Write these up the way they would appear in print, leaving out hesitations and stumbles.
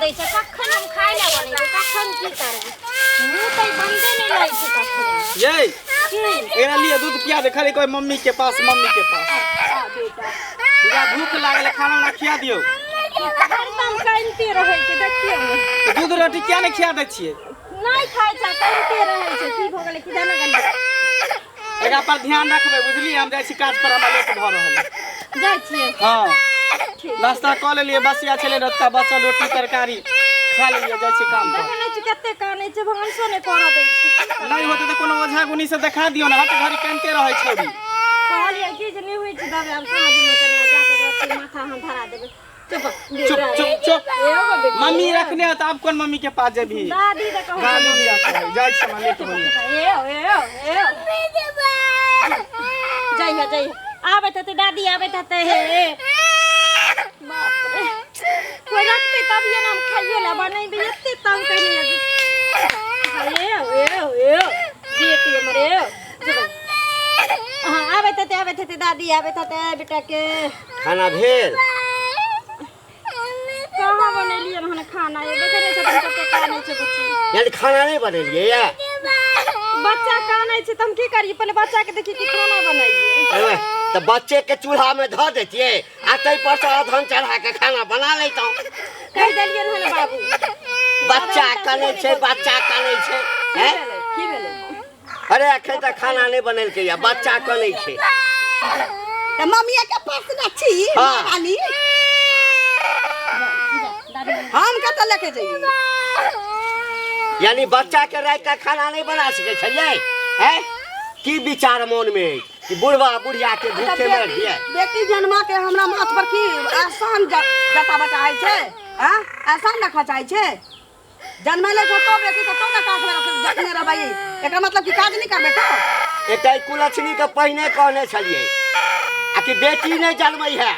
दै छै कखन हम खाय ला बनै छै कखन की करबै मुंह तो बंदे नहीं लै छै कखन ये एकरा लिए दूध पिया दे खाली कोई मम्मी के पास बेटा बुझा भूख लागल खाना ना खिया दियो हरदम काइनते रहै छै देखियौ दूध रोटी क्या नहीं खिया दे छिए नहीं खाय छै काइनते रहै छै की भ गेलै किदा न गली एकरा पर ध्यान रखबे बुझली हम जाय छी काज पर हमरा लेट भ रहल जाय छियै हां नाश्ता क लेलिए बसिया छले रत्ता बच्चा रोटी तरकारी खा लेलिए जाय छी काम पर देखै छी कते कानै छै भगवान ने कर दै छै नहीं होते तो कोनो ओझा गुनी से देखा दियो ना हट घरी कानते रहै छोरी कहलिए कि जे नहीं होय छै दादा हम साँझ में कने जाके रोटी माथा हम धरा देबै चुप चुप मम्मी रखने है तो आप कौन मम्मी के पास जबी दादी दे कहू गाली दिया करे जाय छी हम लेट बोली जाइए आबे त दादी आबे त हे बाप रे कोई रखते तब ये नाम खाइयो ला बनैबे एते तंग कइने बेटी हमरे हां आबे त दादी आबे त बेटा के खाना भेल कहां बनेलिए हन खाना ये देखे नै छथिन कते कानै छै बुच्ची यानी खाना नहीं बनेलिए या बच्चा कानै छै त हम की करिए पहले बच्चा के देखि कि खाना बनाइए तो बच्चे के चूल्हा में धो देतिए आ तई पर से अधन चढ़ा के खाना बना लेतौ कह देलिए हन बाबू बच्चा कानै छै हैं की भेलै अरे अखन तक खाना नहीं बनेलके या बच्चा कानै छै त मम्मी के पास न छी रानी हम कत लेके जइए यानी बच्चा के रात का खाना नहीं बना सके छलिए हैं की विचार मन में कि बुढ़वा बुढ़िया के भूखे मर दिए बेटी जन्मा के हमरा माथ पर की आसान जता बचाई छै हां आसान ना खचाई छै जन्मले तो बेटी तो ना काख में जखने रहबै एकर मतलब कि काज नहीं करबे तो एतै कुलछनी के पहिने कहने छलिए आ कि बेटी नहीं जन्मई है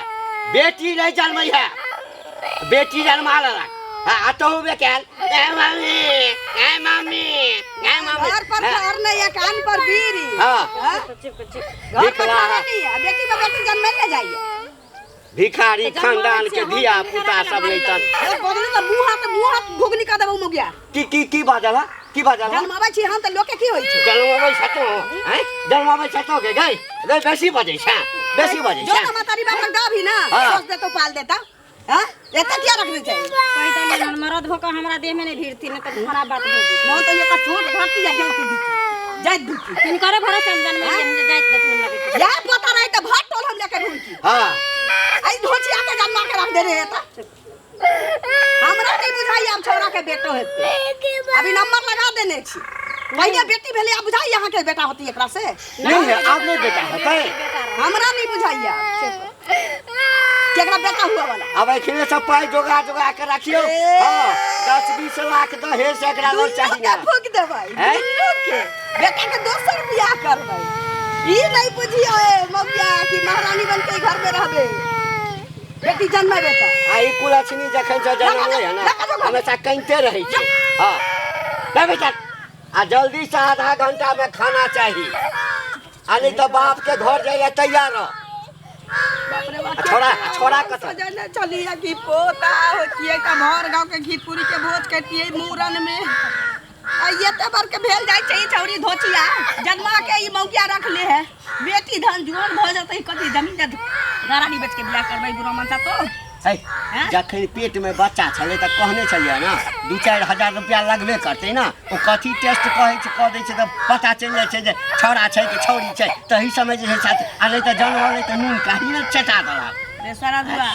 बेटी जन्मा लेलक आ तो बेकल ए मम्मी घर पर घर नहीं है कान पर बीरी हां चुप घर पर नहीं है बेटी को बेटी जन्म ले जाइए भिखारी खानदान के धिया पुता सब लेतन बोलनी तो मुंह हाथ घुगनी का देबो मुगिया की बाजला जन्माबै छी हम त लोके की होई छै जन्माबै छतो के गई बेसी बजै छै जो त मातारी बाप लग दाभी ना सोच दे तो पाल देता हां एता क्या रखने चाहिए कोई तो नहीं मरद होकर हमरा देह में नहीं भीड़ती न तो खराब बात हो जी न तो ये का छोट भरती जा के जाय दुखी किन करे भरा जन्म में जाय दक्षिण लगे या पता नहीं त भात टोल हम लेके घूम की हां आई धोचिया के जन्मा के रख दे रे एता हमरा नहीं बुझाई हम छोरा के बेटो हेते अभी नंबर लगा देने छी पहले बेटी भेले आ बुझाई यहां के बेटा होती एकरा से नहीं है आप नहीं बेटा होते हमरा नहीं बुझाइया केकरा बेटा हुआ वाला अब एखने सब पाई जोगा के रखियो हां 10-20 लाख दहेज एकरा लो चाहिए फूक देबै के बेटा के दोसर बियाह करबै ई नहीं बुझियो ए मौया कि महारानी बन के घर में रहबे बेटी जन्मे बेटा आई कुलछनी जखन से जन्म ले है ना हमेशा कइते रही छै हां ले बेटा आ जल्दी से आधा घंटा में खाना चाहिए आ नहीं तो बाप के घर जाए तैयार रह बाप रे बाप छोड़ा कत जाने चलिए कि पोता होतिए का भर गांव के घी पूरी के भोज कटिए मूरन में ये तो बर के भेल जाय छै छौरी धोचिया जन्मा के ई मौकिया रख ले है बेटी धन जुआन भ जतै कथि जमीन गारानी बेच के बियाह करबै बुरा मनसा तो जखन पेट में बच्चा छले त कहने छलिए ना 2-4 हजार रुपया लगबे करते ना ओ कथि टेस्ट कहै छै कह दै छै त पता चल जाय छै जे छौड़ा छै कि छौरी छै तही समय जे छै आ नहीं त जन्म होले त नून काढ़ी न चटा देला रे सारा दुआ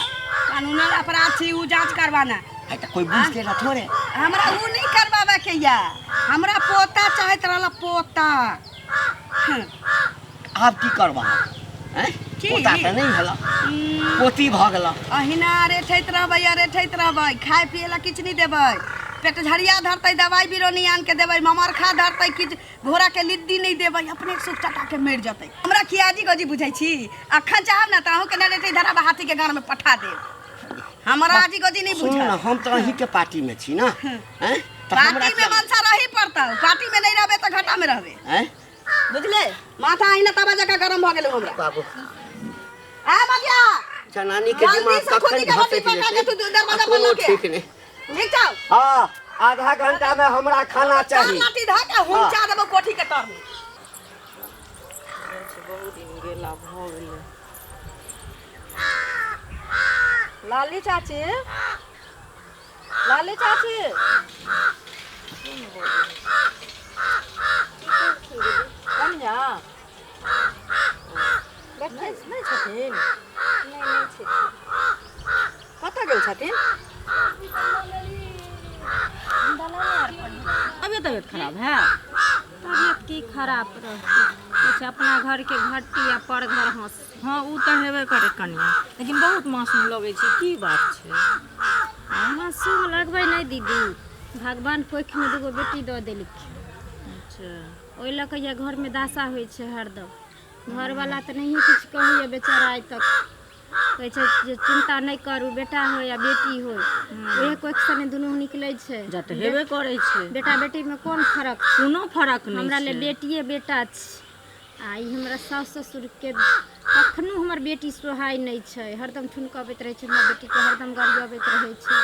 कानूनल अपराध छी उ जांच करवाना है त कोई बुझ के ना थोड़े हमरा उ नहीं करवावे के या हमरा पोता चाहत रहला पोता आप की करबा हैं पोता त नहीं हला पोती भ गेला अहिना रे ठैत रहबै खाय पिए ला किछ नहीं देबै पेट झड़िया धरतै दवाई बिरोनी आन के देबै ममरखा धरतै किछ घोड़ा के लिद्दी नहीं देबै अपने सुख चटा के मर जतै हमरा कियाजी गोजी बुझै छी अखन चाहब ना ताहू के नरेटे धरा बहाती के गांव में पठा दे हमरा आजी गोजी नहीं बुझै हम त अही के पार्टी में छी ना हैं पार्टी में मनसा रही पड़ता पार्टी में नहीं रहबे त घाटा में रहबे हैं बुझले माथा आइना तबा जका गरम भ गेलै हमरा बाबू आ मगिया जनानी के दिमाग कखन घटे ठीक नहीं ठीक जाओ हाँ आधा घंटा में हमरा खाना चाहिए। लाठी धऽ के हुंचा देबो कोठी के तर में। बहुत दिन गेला भ गेलै। लाली चाची, लाली चाची कन्या बैठे नहीं छथिन? नहीं छथिन। कतऽ गेल छथिन? तबियत खराब है? तबियत की खराब रहती, अपना घर के घट्टी या पर घर हंस। हाँ उ तो हेबे करे कन्या, लेकिन बहुत मासूम लगे छै। की बात छै? मासूम लगबे नहीं दीदी, भगवान पोख में दूगो बेटी दऽ देलखिन। अच्छा ओहि लऽ कऽ घर में दासा होइ छै हरदम। घर वाला तो नहीं कुछ कहैया बेचारा आइ तक, कहै छै जे चिंता नहीं करू, बेटा हो या बेटी हो एक कोख सने दुनू निकलै छै। जत हेबे करै छै। बेटा बेटी में कोन फर्क? कोनो फर्क नहीं। हमरा ले बेटिए बेटा छै। आ ई हमरा सास ससुर के कखनो हमर बेटी सोहाय नहीं छै। हरदम ठुनकबैत रहै छै हमरा बेटी के, हरदम गरियाबैत रहै छै,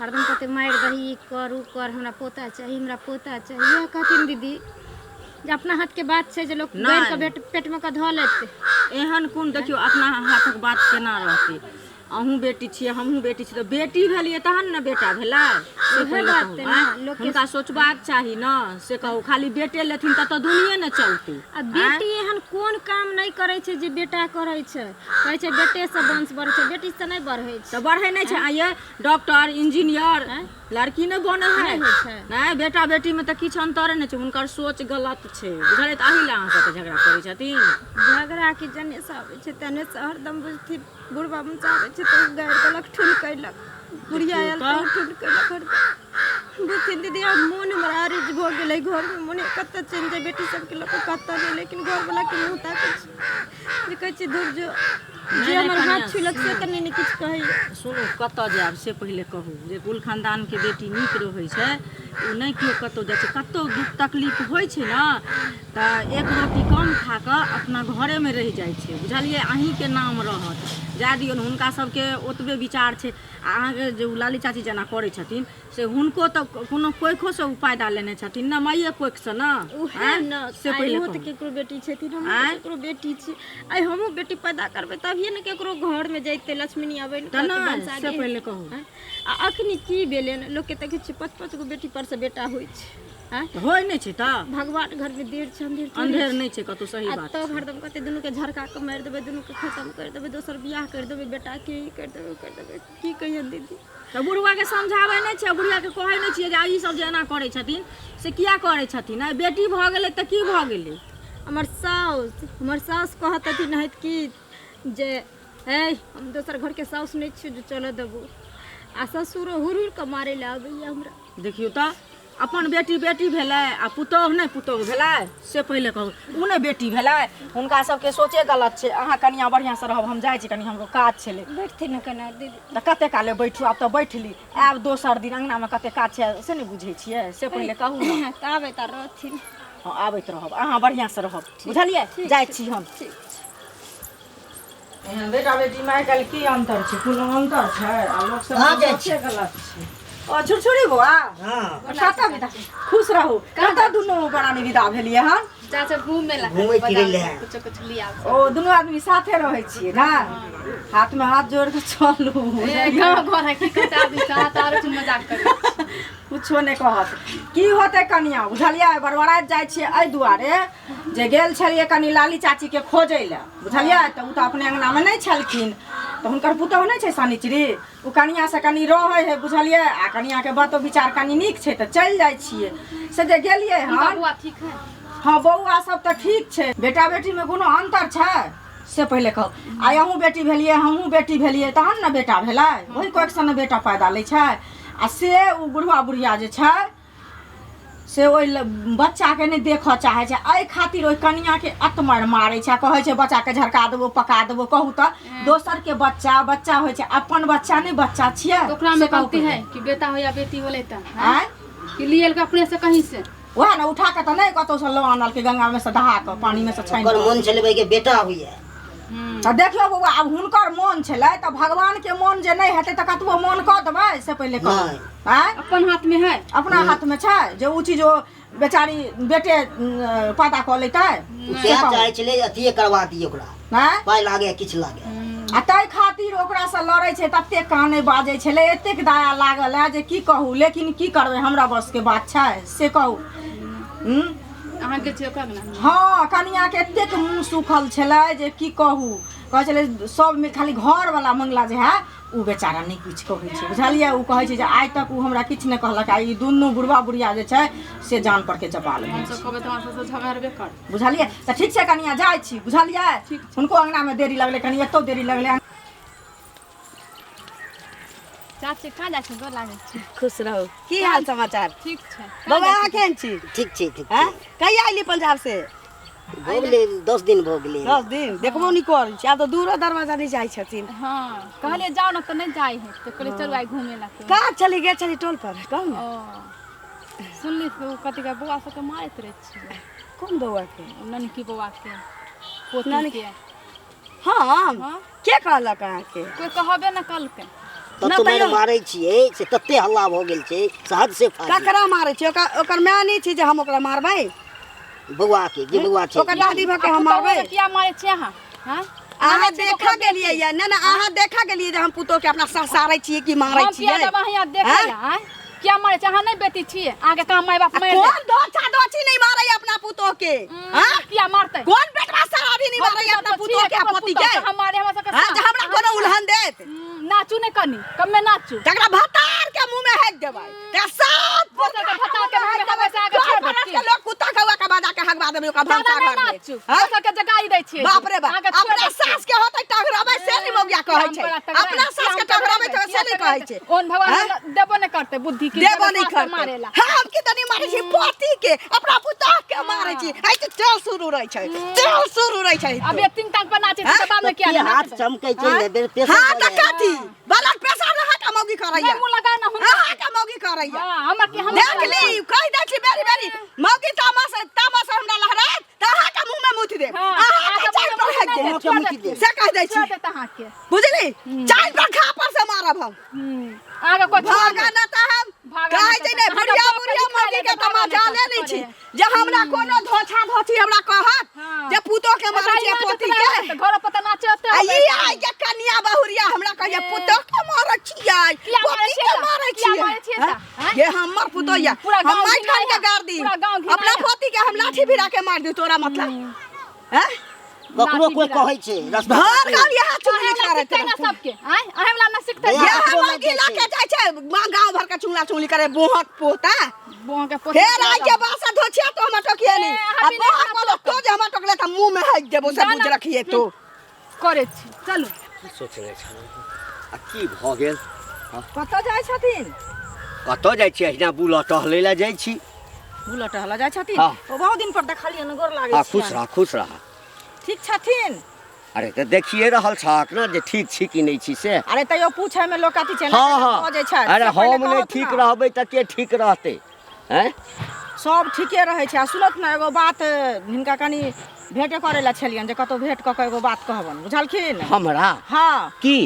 हरदम कहते मारि दही कर उ कर, हमरा पोता चाहिए, हमरा पोता चाहिए। यह कहथिन दीदी जे अपना हाथ के बात छै जे लोग गाड़ के पेट में का धऽ लेते। एहन कोन देखियो अपना हाथक बात केना रहते। अहूँ बेटी छियै हमहूँ बेटी छियै, तो बेटी भेलिए तहन ने बेटा भेलै। हुनका सोचबाक चाही न, से कहू खाली बेटे लेथिन तब तो दुनिया न चलती। आ बेटी एहन कोन काम नहीं करे छै जे बेटा करे छै? कहै छै बेटे से वंश बढ़ै छै, बेटी से नहीं बढ़ै छै। तो बढ़ै नहीं छै। आइए डॉक्टर इंजीनियर लड़की नहीं बने है नहीं, बेटा बेटी में तो किछ अंतर नहीं छै। हुनकर सोच गलत छै, बुझलियै? त अही ला अहाँ सबके झगड़ा करै छथिन। झगड़ा के जने से आबै छै तने से हरदम बुझथिन। बुढ़बा मुंचा आबै छै तो गारि देलक, ठुन कैलक, बुढ़िया आयल तो ठुन कैलक हरदम। बुझथिन दीदी अब मोन हमरा रिज भ गेलै, घर में मोने कतऽ चलि जाय, बेटी सबके लोक कतऽ नहीं, लेकिन घर वाला के मुंह ताकै छै जे कहै छै दूर जो जे हमर हाथ छुलक से त नहीं किछ कहै। सुनू कतऽ जायब से पहिले कहू। जे कुल खानदान के बेटी नीक रहै छै ओ नहीं केओ कतौ जाइ छै। कतौ दुख तकलीफ होइ छै न तऽ एक रोटी कम खा कऽ अपना घरे में रहि जाइ छै, बुझलियै? अहीं के नाम रहत, जा दियौ न। हुनका सबके ओतबे विचार छै। अहाँके जे लाली चाची जेना करै छथिन से हुनको तऽ कोनो कोइखो से फायदा लेने छथिन न, माइए कोइख से न। से पहिले कहू। केकरो बेटी छथिन, हम केकरो बेटी छी। आइ हमहूँ बेटी पैदा करबै तभिए ने केकरो घर में जैते लक्ष्मी आबै न। से पहिले कहू। आ अखनी की भेलै न, लोक के देखै छी 5-5 गो बेटी पर से बेटा होइ छै। होय नहीं छै त भगवान घर में देर छै अंधेर नहीं छै कतौ। सही बात। तब हरदम कहते दुनू के झरका के मारि देबै, दुनू के खत्म कर देबै, दोसर बियाह कर देबै, बेटा के कर देबै। की कहियन दीदी? तो बुढ़वा के समझाबै नहीं छै, बुढ़िया के कहै नहीं छियै जे ई सब जे एना करै छथिन से किया करै छथिन? आ बेटी भ गेलै त की भ गेलै? हमर सास कहत हथिन हत कि जे हे हम दोसर घर के सास नहीं छियै जे चलऽ देबो। आ ससुरो हुरुर के मारे ले आबैया हमरा। देखियो त अपन बेटी बेटी भेलै आ पुतोह नहीं पुतोह भेलै। से पहिले कहू। उ नहीं बेटी भेलै, हुनका सबके सोचे गलत छै। अहाँ कनिया बढ़िया से रहब, हम जाइ छी कनी हमरो काज छलै। बैठथिन न कना दीदी त कते काले बैठू? आब त बैठली, आब दोसर दिन अंगना में कते काज छै से नहीं बुझै छियै? से पहिले कहू न। त आबै त रहथिन। हां आबैत रहब, अहाँ बढ़िया से रहब, बुझलियै? जाइ छी हम। ठीक एहन बेटा बेटी में आइ काल्हि की अंतर छै? कोनो अंतर छै? आ लोक सब सोचे गलत छै। ओ छुरछुरी बुआ कतऽ विदा? खुश रहू। कतऽ दुनू बरानी विदा भेलियै हन? चाचा घूमे फिरे ले कुछ लिया। ओ दुनू आदमी साथे रहै छियै ना? हाथ में हाथ जोड़ के चलू। गाँव घर है की कते आदमी साथ आरो मजाक करे कुछो नहीं कहत। की होते कनिया बुझलियै? बड़बड़ाइत जाइ छियै एहि दुआरे जे गेल छलियै कनी लाली चाची के खोजै ले, बुझलियै? त उ त अपने अंगना में नहीं छलखिन, तो हुनकर पुतोह नहीं छै शनिचरी, उ कनिया से कनी रहै है, बुझलियै? आ कनिया के बातो विचार कनी नीक छै त चलि जाइ छियै। से जे गेलियै हन बौआ ठीक है? हाँ बौआ सब त ठीक छै। बेटा बेटी में कोनो अंतर छै? से पहिले कहू। आइ अहूँ बेटी भेलियै हमहूँ बेटी भेलियै तहन न बेटा भेलै। वही कोइक से न बेटा पैदा लै छै। आ से उ बुढ़वा बुढ़िया जे छै से ओइ बच्चा के नहीं देखऽ चाहे छै। एहि खातिर ओइ कनिया के अतमार मारै छै, कहै छै बच्चा के झरका देबो पका देबो। कहू त दोसर के बच्चा होइ छै, अपन बच्चा नहीं बच्चा छियै? तो ओकरा में कहती है कि बेटा हो या बेटी होले त कि लियल के अपने से कहीं से वह ना उठा के त नहीं कतौ से लो आनल के गंगा में से दहा के पानी में से छानि ओकर मन चलबै के बेटा होइए तो देखियो बउआ अब हुनकर मन छलै तो भगवान के मन जे नहीं हेतै तो कतबो मन कह देबै से पहले कह आय अपन हाथ में है अपना हाथ में छै जे उ चीज ओ बेचारी बेटे पता क लेतै से चाहे छले अथिए करवा दिए ओकरा हैं पाई लागे किछ लागे आ तै खातिर ओकरा से लड़ै छै तते काने बाजै छलै एतेक दया लागल है जे की कहू लेकिन की करबै हमरा बस के बात छै से कहू अहाँ के छै ओकर ना हाँ कनिया के एतेक मुँह सुखल छलै जे की कहू कहै छलै सब में खाली घर वाला मंगला जे है उ बेचारा नहीं कुछ कहै छै बुझलियै उ कहै छै जे आइ तक उ हमरा किछ नहि कहलक आ ई दुनू बुढ़वा बुढ़िया जे छै से जान पर के चपा ले हम सब कहबै त हमरा से झगड़बे कर बुझलियै त ठीक छै कनिया जाइ छी बुझलियै हुनको अंगना में देरी लगलै कनी एतो देरी लगलै चाची कहाँ जाइ छी गोर लागै छी खुश रहो की हाल समाचार ठीक छै बउआ केहन छी ठीक छै ठीक हैं कहिया आइली पंजाब से भो गेलै 10 दिन भो गेलै 10 दिन देखबो नहीं करै छी आब तो दूरो दरवाजा नहीं जाइ छथिन हाँ कहलिए जाओ ना तो नहीं जाए है तो कहलिए चलो आई घूमे ला तो कहाँ चली गए चली टोल पर कहू ना ओ सुनली तो कथी का बुआ सबके मारैत रहे छी कौन बउआ के ननकी बुआ के पोती ननकी- के हाँ हाँ के कहलक अहाँ के कोई कहबे न कल के तब तो मैं मारै छियै से तते हल्ला भ गेल छै सहद से फाजी ककरा मारै छी ओकर माय नहीं छी जे हम ओकरा मारबै बउआ के जे बउआ छै ओकर दादी भऽ के हम मारबै किया मारे छी अहाँ हाँ अहाँ देखा गेलियै या ना ना अहाँ देखा गेलियै जे हम पुतो के अपना ससारै छियै कि मारै हम किया छियै जब अहाँ देखा ला क्या मारे छी अहाँ नहीं बेटी छिए आगे कहाँ माय बाप मार कौन धोछा धोछी नहीं मारै अपना पुतो के हां किया मारते कौन बेटवा सराबी नहीं मारै अपना पुतो के पति के हमारे हमरा सबके हां जे हमरा कोनो उल्हन देत नाचू नहीं कनी कम में नाचू तकरा भतार के मुंह में हेक देबै ते सब बोतल के भतार के मुंह में हेक से आगे छोड़ बरस के लोग कुत्ता खवा के बाजा के हकवा देबै ओकरा भंसा कर दे नाचू बोतल के जगाई दै छियै बाप रे बाप अपना सास के होतै टघराबै से नहीं मौगिया कहै छै अपना सास के टघराबै तो से नहीं कहै छै ओन भगवान देबो नहीं करते बुद्धि की देबो नहीं करते मारेला हम की तनी मारै छी पति के अपना पुता के मारै छी आई तो चल शुरू रहै छै चल शुरू रहै छै अब ये तीन टांग पर नाचे तो बाद में क्या के हाथ चमकै छै ने पेशा हां त कथी ब्लड प्रेशर रहा का मौगी करैया मुंह लगा ना हम हां का मौगी करैया हां हम के हम देख ली कह दै छी बेरी बेरी मौगी तामस हमरा लहरात त अहाँ के मुंह में मुथ दे अहाँ के चाय पर हेक दे मुंह के मुथि दे से कह दै छी छोड़ देता हां के बुझली चाय पर खा पर से मारब हम आगे कोई भागा न त हम कहै छै ने बुढ़िया बुढ़िया मौगी के तमाचा ले लै छी जे हमरा कोनो धोछा धोछी हमरा कहत जे पुतो के मारै छै पोती के घर पर त नाचे होते आई आई के कन्या बहुरिया हमरा कहिए पुतो के मारै छियै पोती के मारै छियै ये हमर पुतो या हम माइ खान के गाड़ दी अपना पोती के हम लाठी भिरा के मार दी तोरा मतलब हैं ककरो कोई कहै छै रास्ता भर गाल यहाँ चुगली करे ते ना सबके आय अहे वाला ना सिखते ये हम गिला के जाय छै गांव भर के चुगला चुगली करे बोहक पोता बों के पोते फेर आई के बासा धोछिया तो हम टोकिए नहीं अब बोहक वाला तो जे हम टोकले त मुंह में हेक देबो से बुझ रखिए तो करे छी चलो सोचले छै आ की भ गेल कतऽ जाइ छथिन कतऽ जाइ छी अहिना बुला टहलै ला जाइ छी बुलट हला जाइ छथिन हाँ। ओ बहुत दिन पर देखलिए न गोर लागै हाँ छी खुश रह ठीक छथिन अरे तऽ देखिए रहल छक ना जे ठीक छी कि नहीं छी से अरे तैयो पूछे में लोग कथी छै हाँ हाँ बजै छै अरे से पहिले हम नहीं कहत ठीक ना। रहबै तऽ के ठीक रहतै हैं सब ठीके रहै छै आ सुनत ना एगो बात हिनका कनी भेंटे करे ला छलियन जे कतौ भेंट क के एगो बात कहबन बुझलखिन हमरा हाँ की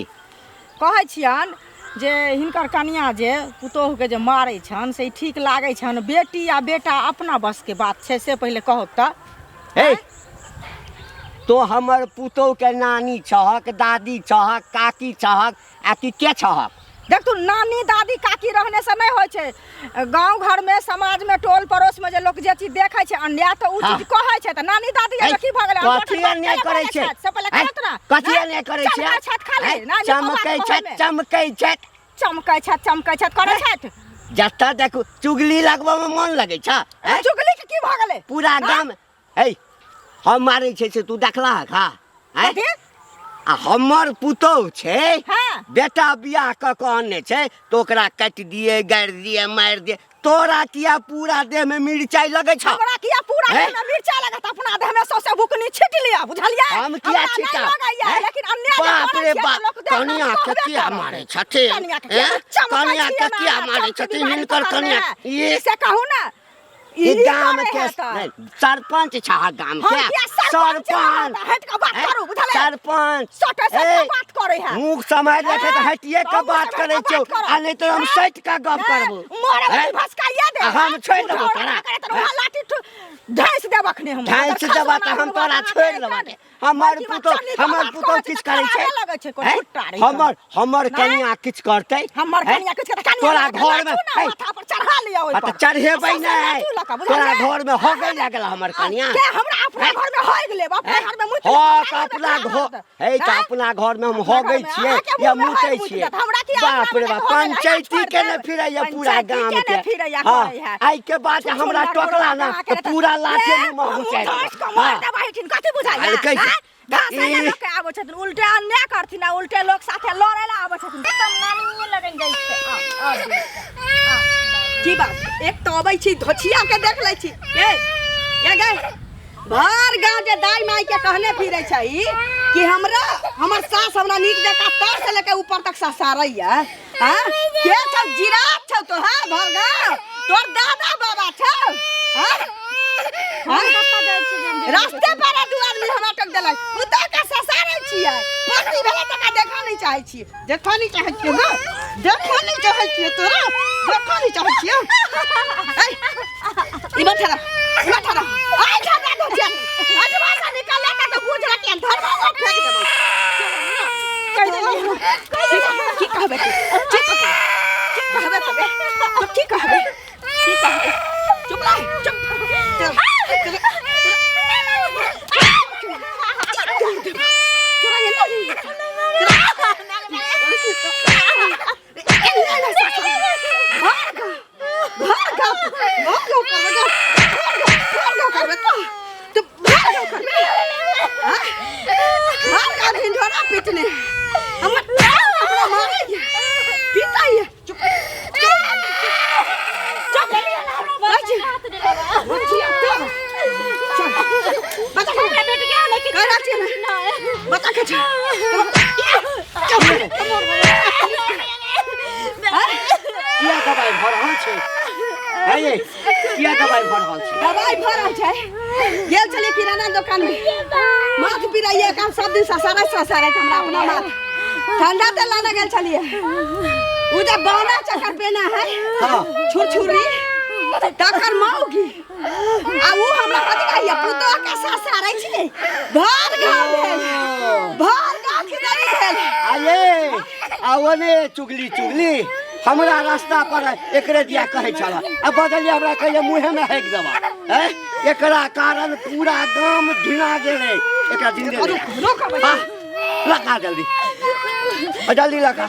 कहै छियन जे हिनकर कनिया जे पुतोह के जे मारै छन से ठीक लागै छन बेटी आ बेटा अपना बस के बात छै से पहिले कहब त हे तो हमर पुतोह के नानी छहक दादी छहक काकी छहक आ कि के छहक देख तू नानी दादी काकी रहने से नहीं होय छै गांव घर में समाज में टोल पड़ोस में जे लोग जे चीज देखे छै अन्याय तो उ चीज कहै छै त नानी दादी हे, अब की भ गेलै कथी अन्याय करै छै से पहिले हे, कहत ना कथी अन्याय करै छै चमकै छत खा ले हे, ना चमकै छत चमकै छत करे छत जत्ता देखू चुगली लगबऽ में मन लगै छ हैं? चुगली के की भ गेलै पूरा गाम हे हम मारै छै से तू देखला खा हैं? कथी आ हमर पुतोह छै हाँ। बेटा बियाह क के आने छै तो ओकरा काटि दिए गाड़ि दिए मारि दिए तोरा किया पूरा देह में मिर्चाई लगे छ हमरा किया पूरा हैं? देह में मिर्चा लगत अपना देह में सौसे बुकनी छिट लिया बुझलियै हम किया हमरा नहीं छिटा लगैया, हैं? लेकिन अन्याय जे बाप करै रे छियै बाप तऽ लोक देह में कनिया के कहबे किया करत। मारे छथिन कनिया के किया हैं? चमकै कनिया के छियै किया ना, मारे चमकै छथिन बीमारी हिनकर पकड़ने कनिया हैं। ये से कहू ना ये गांव के नहीं सरपंच छा गांव के सरपंच हट का बात करू बुझले सरपंच सटे से बात करे है मुंह समय देखे तो हटिए का बात करे छौ आ नहीं तो हम सच का गप करबो मोरे भसकाइया दे हम छोड़ देबो तोरा लाठी ढाइस दे बखने हम ढाइस देबा त हम तोरा छोड़ देबा हमर पुतो किछ करे छै हमर कनिया किछ करतै हमर कनिया किछ करतै तोरा घर में माथा पर चढ़ा लिया ओइ पर चढ़ेबै नहीं तोरा घर में हो गई लागल हमर कनिया के हमरा अपना घर में होय गेले अपना घर में मुत हो अपना घर हे त अपना घर में हम हो गई छियै या मुतै छियै बाप रे बाप पंचायती के ने फिरैया पूरा गांव के आई के बाद हमरा टोकला ना तो पूरा लाठी में घुसाइ मार देबै छिन कथि बुझाइया घास लोग आबै छथिन उल्टे अन्य करथिन उल्टे लोग साथे लड़ै ला आबै छथिन एकदम नानी लगन जाइ छै की बात एक तो अबै छी धोछिया के देख लै छी ए गए भर गांव जे दाई माई के कहने फिरै छै कि हमर सास हमरा नीक जका तर से लेके ऊपर तक ससारैया हां के छ जिरात छ तो हां भर गांव तोर दादा बाबा छ हां रास्ते पर दू आदमी हमरा टक देलक पुतो के ससारै छियै पति भेले तका देखा नहीं चाहै छियै देखा नहीं चाहै छियै ना देखा नहीं चाहै छियै तोरा देखा नहीं चाहै छियै इमन थारा आई झगड़ा दो छियै आज भाषा निकाल के तो गुजरा के धर्म में फेंक देबो कह दे की कहबे तो की कहबे चुप ला चुप दवाई भरल छै गेल छलिए किराना दुकान में माथ पिराइए काम सब दिन ससारे हमरा अपना माथ ठंडा तेल लाना गेल छलिए उ जब बाना चक्कर पेना है छुरछुरी तकर मौगी आ उ हमरा कथि कहिए पुतो के ससारे छी भर गांव खिदारी भेल आये आवने चुगली हमरा रास्ता पर एकरे दिया कहे छला अब बदलिए हमरा कहिए मुंह में हेक देबा एकरा कारण पूरा गांव ढिना गेले एकरा दिन दे लगा जल्दी लगा